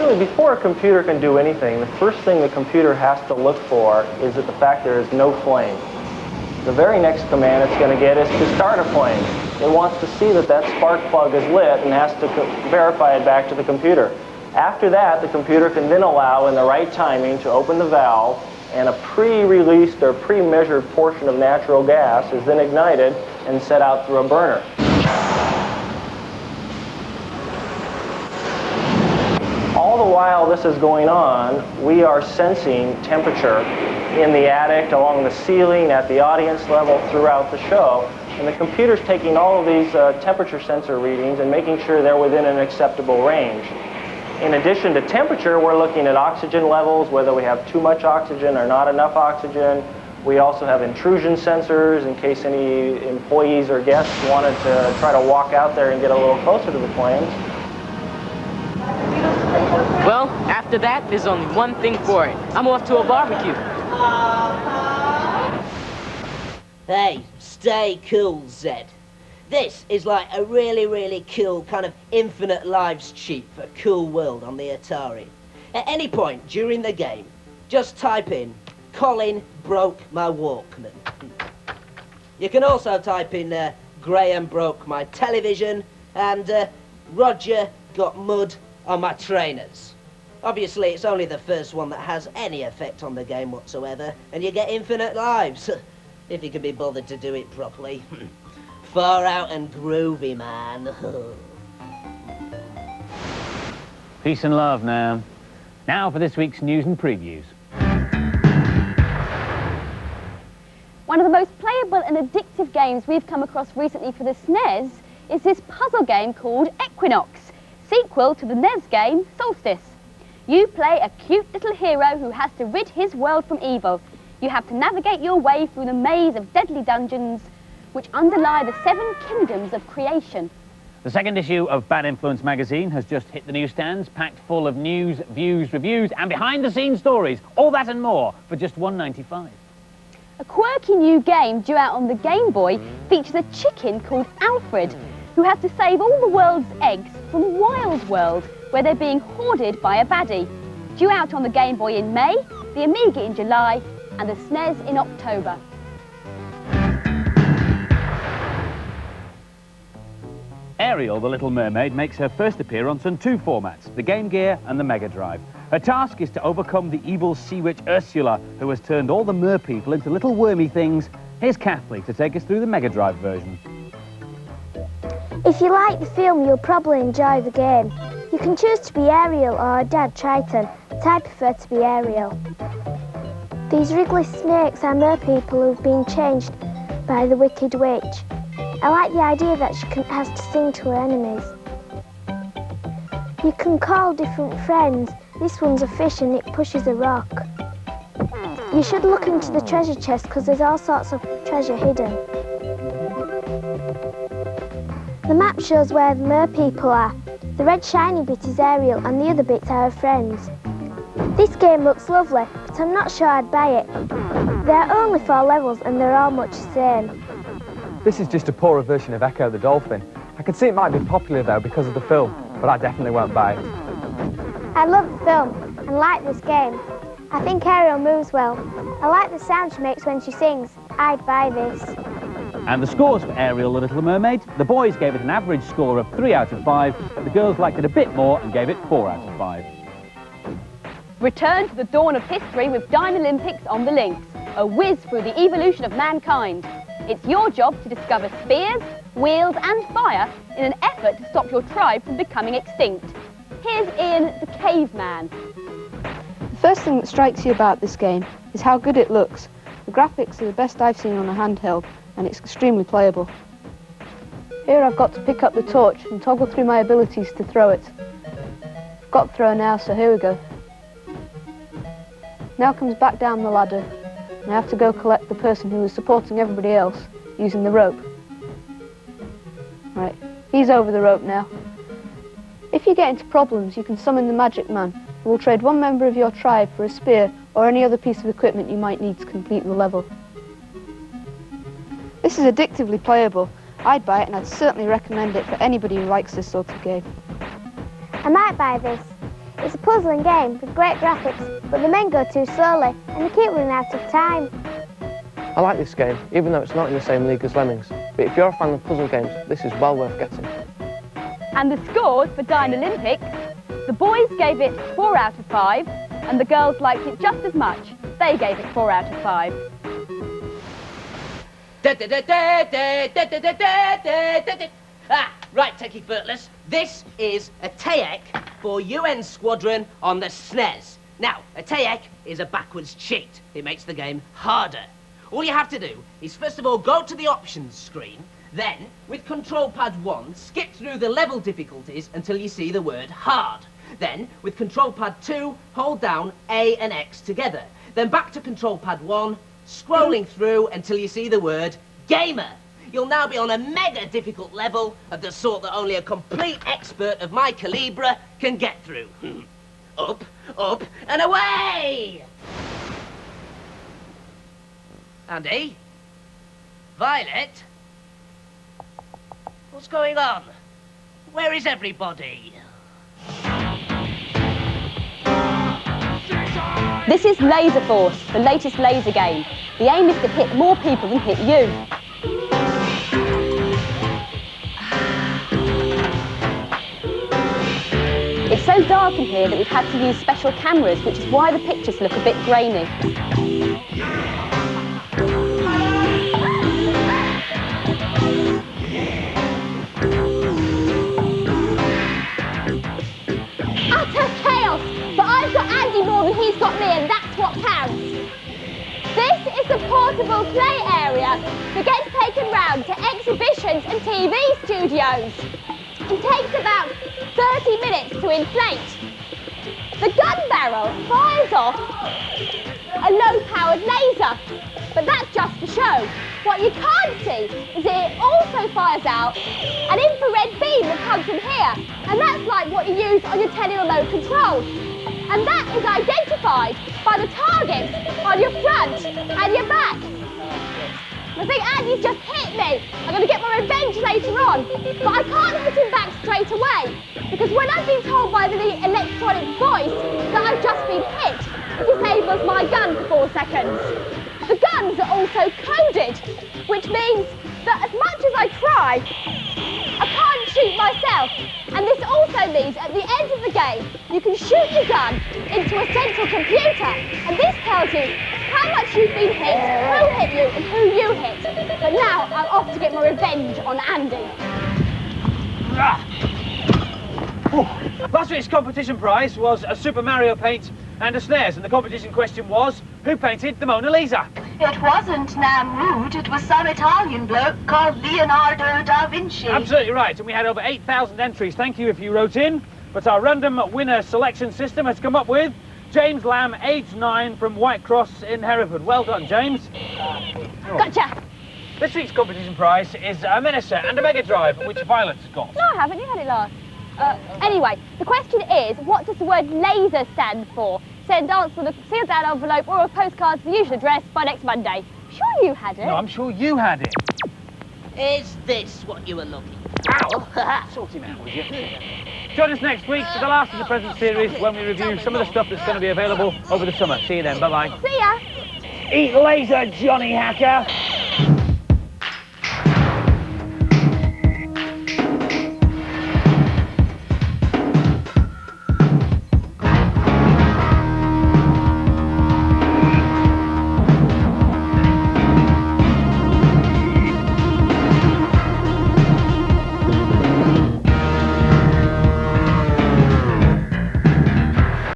Really, before a computer can do anything, the first thing the computer has to look for is that the fact there is no flame. The very next command it's going to get is to start a flame. It wants to see that that spark plug is lit and has to verify it back to the computer. After that, the computer can then allow, in the right timing, to open the valve, and a pre-released or pre-measured portion of natural gas is then ignited and set out through a burner. All the while this is going on, we are sensing temperature in the attic, along the ceiling, at the audience level, throughout the show. And the computer's taking all of these temperature sensor readings and making sure they're within an acceptable range. In addition to temperature, we're looking at oxygen levels, whether we have too much oxygen or not enough oxygen. We also have intrusion sensors in case any employees or guests wanted to try to walk out there and get a little closer to the flames. Well, after that, there's only one thing for it. I'm off to a barbecue. Hey, stay cool, Zed. This is like a really, really cool kind of infinite lives cheat for Cool World on the Atari. At any point during the game, just type in, Colin broke my Walkman. You can also type in, Graham broke my television, and Roger got mud on my trainers. Obviously, it's only the first one that has any effect on the game whatsoever, and you get infinite lives, if you can be bothered to do it properly. Far out and groovy, man. Peace and love now. Now for this week's news and previews. One of the most playable and addictive games we've come across recently for the SNES is this puzzle game called Equinox, sequel to the NES game Solstice. You play a cute little hero who has to rid his world from evil. You have to navigate your way through the maze of deadly dungeons which underlie the 7 kingdoms of creation. The second issue of Bad Influence magazine has just hit the newsstands, packed full of news, views, reviews, and behind-the-scenes stories. All that and more for just $1.95. A quirky new game due out on the Game Boy features a chicken called Alfred, who has to save all the world's eggs from Wild World, where they're being hoarded by a baddie. Due out on the Game Boy in May, the Amiga in July, and the SNES in October. Ariel, the Little Mermaid, makes her first appearance on 2 formats, the Game Gear and the Mega Drive. Her task is to overcome the evil sea witch Ursula, who has turned all the mer people into little wormy things. Here's Kathleen to take us through the Mega Drive version. If you like the film, you'll probably enjoy the game. You can choose to be Ariel or her dad, Triton, but I prefer to be Ariel. These wriggly snakes are mer people who've been changed by the Wicked Witch. I like the idea that she has to sing to her enemies. You can call different friends. This one's a fish and it pushes a rock. You should look into the treasure chest because there's all sorts of treasure hidden. The map shows where the mer people are. The red shiny bit is Ariel and the other bits are her friends. This game looks lovely, but I'm not sure I'd buy it. There are only 4 levels and they're all much the same. This is just a poorer version of Echo the Dolphin. I can see it might be popular though because of the film, but I definitely won't buy it. I love the film and like this game. I think Ariel moves well. I like the sound she makes when she sings. I'd buy this. And the scores for Ariel, the Little Mermaid. The boys gave it an average score of 3 out of 5, but the girls liked it a bit more and gave it 4 out of 5. Return to the dawn of history with Dynolympics on the Lynx, a whiz through the evolution of mankind. It's your job to discover spears, wheels and fire in an effort to stop your tribe from becoming extinct. Here's Ian the Caveman. The first thing that strikes you about this game is how good it looks. The graphics are the best I've seen on a handheld and it's extremely playable. Here I've got to pick up the torch and toggle through my abilities to throw it. I've got to throw now, so here we go. Now comes back down the ladder. And I have to go collect the person who is supporting everybody else using the rope. Right, he's over the rope now. If you get into problems, you can summon the Magic Man, who will trade 1 member of your tribe for a spear or any other piece of equipment you might need to complete the level. This is addictively playable. I'd buy it and I'd certainly recommend it for anybody who likes this sort of game. I might buy this. It's a puzzling game with great graphics, but the men go too slowly and they keep running out of time. I like this game, even though it's not in the same league as Lemmings. But if you're a fan of puzzle games, this is well worth getting. And the scores for Dine Olympics, the boys gave it 4 out of 5, and the girls liked it just as much. They gave it 4 out of 5. Right, Techie Furtless, this is a TAEC for UN Squadron on the SNES. Now, a TAEC is a backwards cheat. It makes the game harder. All you have to do is first of all go to the options screen, then, with control pad 1, skip through the level difficulties until you see the word hard. Then, with control pad 2, hold down A and X together. Then back to control pad 1, scrolling through until you see the word gamer. You'll now be on a mega difficult level of the sort that only a complete expert of my calibre can get through. Up, up, and away! Andy? Violet? What's going on? Where is everybody? This is Laser Force, the latest laser game. The aim is to hit more people than hit you. It's so dark in here that we've had to use special cameras, which is why the pictures look a bit grainy. Utter chaos! But I've got Andy more than he's got me, and that's what counts. This is the portable play area that gets taken round to exhibitions and TV studios. It takes about 30 minutes to inflate. The gun barrel fires off a low-powered laser, but that's just for show. What you can't see is that it also fires out an infrared beam that comes from here, and that's like what you use on your tele-remote control. And that is identified by the targets on your front and your back. I think Andy's just hit me. I'm going to get my revenge later on. But I can't hit him back straight away, because when I've been told by the electronic voice that I've just been hit, it disables my gun for 4 seconds. The guns are also coded, which means that as much as I try, I can't shoot myself. And this also means at the end of the game, you can shoot your gun into a central computer, and this tells you how much you've been hit, who hit you, and who you hit. But now I'm off to get my revenge on Andy. Last week's competition prize was a Super Mario paint and a SNES, and the competition question was, who painted the Mona Lisa? It wasn't Namrud, it was some Italian bloke called Leonardo da Vinci. Absolutely right, and we had over 8,000 entries. Thank you if you wrote in. But our random winner selection system has come up with James Lamb, age 9, from Whitecross in Hereford. Well done, James. Gotcha! This week's competition prize is a Minister and a Mega Drive, which Violet's got. No, I haven't. You had it last. Anyway, the question is, what does the word laser stand for? Send answer with a sealed down envelope or a postcard to the usual address by next Monday. Sure you had it? No, I'm sure you had it. Is this what you were looking Ow! Sort him out, would you? Join us next week for the last of the present series when we review some of the stuff that's going to be available over the summer. See you then. Bye-bye. See ya! Eat laser, Johnny Hacker!